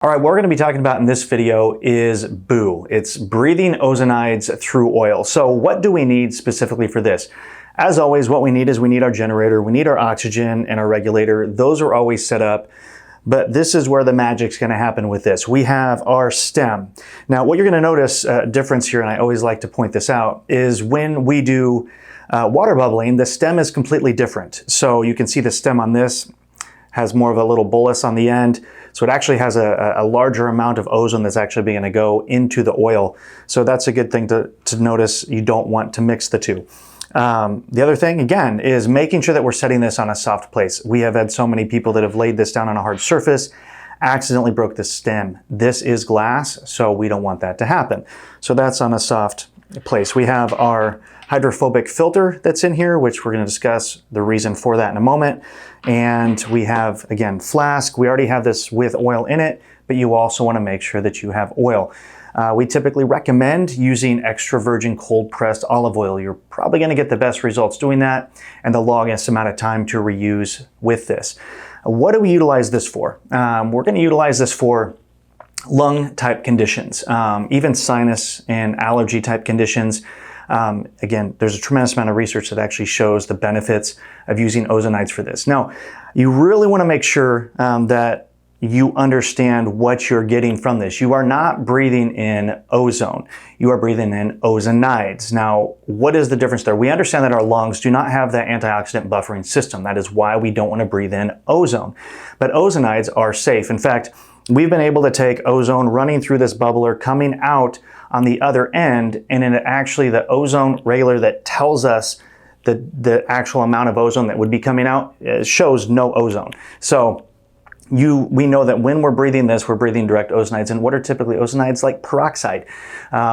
All right, what we're going to be talking about in this video is BOO. It's breathing ozonides through oil. So what do we need specifically for this? As always, what we need is we need our generator, we need our oxygen and our regulator. Those are always set up, but this is where the magic's going to happen with this. We have our stem. Now, what you're going to notice a difference here, and I always like to point this out, is when we do water bubbling, the stem is completely different. So you can see the stem on this has more of a little bolus on the end. So it actually has a larger amount of ozone that's actually going to go into the oil. So that's a good thing to notice. You don't want to mix the two. The other thing, again, is making sure that we're setting this on a soft place. We have had so many people that have laid this down on a hard surface, accidentally broke the stem. This is glass, so we don't want that to happen. So that's on a soft place. We have our hydrophobic filter that's in here, which we're going to discuss the reason for that in a moment. And we have, again, flask. We already have this with oil in it, but you also want to make sure that you have oil. We typically recommend using extra virgin cold pressed olive oil. You're probably going to get the best results doing that and the longest amount of time to reuse with this. What do we utilize this for? We're going to utilize this for lung type conditions, even sinus and allergy type conditions. Again, there's a tremendous amount of research that actually shows the benefits of using ozonides for this. Now, you really want to make sure that you understand what you're getting from this. You are not breathing in ozone. You are breathing in ozonides. Now, what is the difference there? We understand that our lungs do not have that antioxidant buffering system. That is why we don't want to breathe in ozone. But ozonides are safe. In fact, we've been able to take ozone running through this bubbler, coming out on the other end, and then actually the ozone regulator that tells us the actual amount of ozone that would be coming out shows no ozone. So we know that when we're breathing this, we're breathing direct ozonides. And what are typically ozonides? Like peroxide,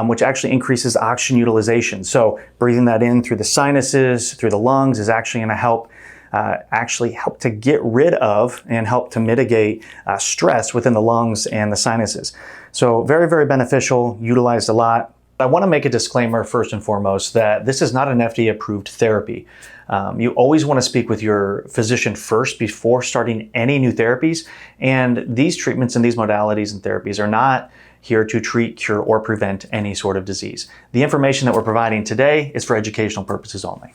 which actually increases oxygen utilization. So breathing that in through the sinuses, through the lungs is actually going to help to get rid of and help to mitigate stress within the lungs and the sinuses. So very, very beneficial, utilized a lot. I want to make a disclaimer first and foremost that this is not an FDA approved therapy. You always want to speak with your physician first before starting any new therapies. And these treatments and these modalities and therapies are not here to treat, cure, or prevent any sort of disease. The information that we're providing today is for educational purposes only.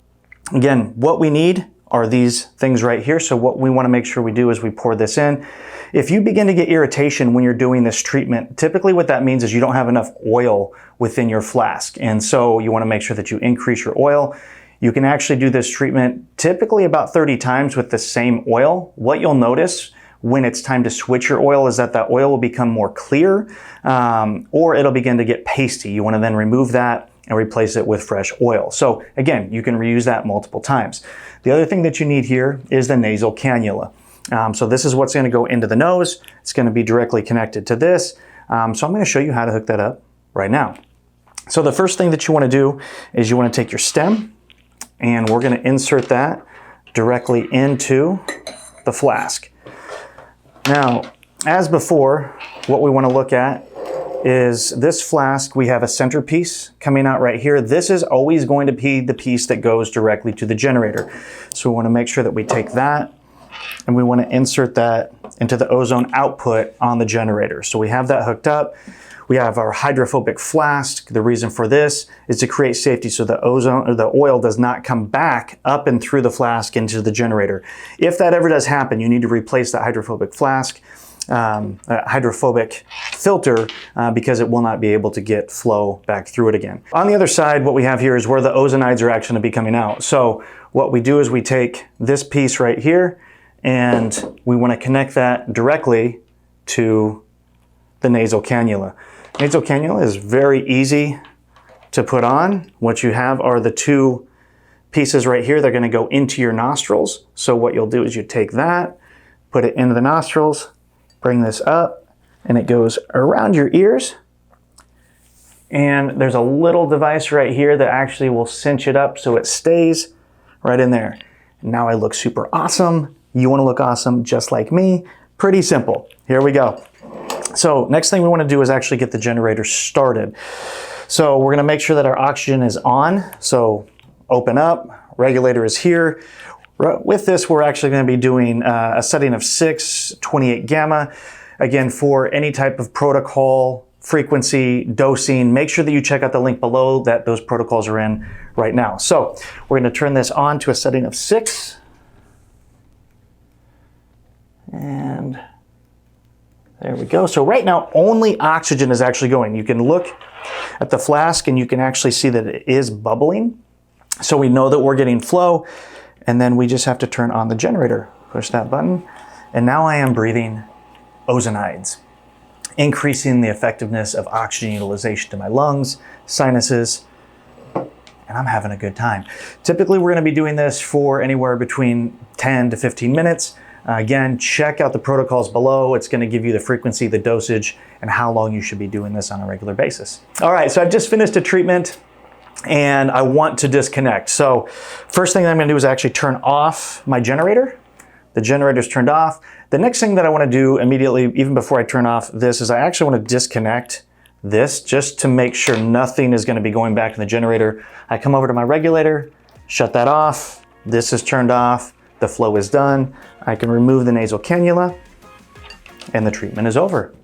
Again, what we need are these things right here. So what we want to make sure we do is we pour this in. If you begin to get irritation when you're doing this treatment, typically what that means is you don't have enough oil within your flask. And so you want to make sure that you increase your oil. You can actually do this treatment typically about 30 times with the same oil. What you'll notice when it's time to switch your oil is that oil will become more clear, or it'll begin to get pasty. You want to then remove that and replace it with fresh oil. So again, you can reuse that multiple times. The other thing that you need here is the nasal cannula. So this is what's going to go into the nose. It's going to be directly connected to this. So I'm going to show you how to hook that up right now. So the first thing that you want to do is you want to take your stem and we're going to insert that directly into the flask. Now, as before, what we want to look at is this flask. We have a centerpiece coming out right here. This is always going to be the piece that goes directly to the generator. So we want to make sure that we take that and we want to insert that into the ozone output on the generator. So we have that hooked up. We have our hydrophobic flask. The reason for this is to create safety so the ozone or the oil does not come back up and through the flask into the generator. If that ever does happen, you need to replace that hydrophobic flask, hydrophobic filter, because it will not be able to get flow back through it again. On the other side, what we have here is where the ozonides are actually going to be coming out. So what we do is we take this piece right here and we want to connect that directly to the nasal cannula. Nasal cannula is very easy to put on. What you have are the two pieces right here. They're going to go into your nostrils. So what you'll do is you take that, put it into the nostrils, bring this up, and it goes around your ears. And there's a little device right here that actually will cinch it up so it stays right in there. Now I look super awesome. You want to look awesome just like me. Pretty simple. Here we go. So next thing we want to do is actually get the generator started. So we're going to make sure that our oxygen is on. So open up, regulator is here. With this, we're actually going to be doing a setting of 6, 28 gamma. Again, for any type of protocol, frequency, dosing, make sure that you check out the link below that those protocols are in right now. So we're going to turn this on to a setting of 6. And there we go. So right now, only oxygen is actually going. You can look at the flask and you can actually see that it is bubbling. So we know that we're getting flow. And then we just have to turn on the generator. Push that button. And now I am breathing ozonides, increasing the effectiveness of oxygen utilization to my lungs, sinuses, and I'm having a good time. Typically, we're going to be doing this for anywhere between 10 to 15 minutes. Again, check out the protocols below. It's going to give you the frequency, the dosage, and how long you should be doing this on a regular basis. All right, so I've just finished a treatment and I want to disconnect. So first thing I'm going to do is actually turn off my generator. The generator's turned off. The next thing that I want to do immediately, even before I turn off this, is I actually want to disconnect this just to make sure nothing is going to be going back in the generator. I come over to my regulator, shut that off. This is turned off. The flow is done. I can remove the nasal cannula and the treatment is over.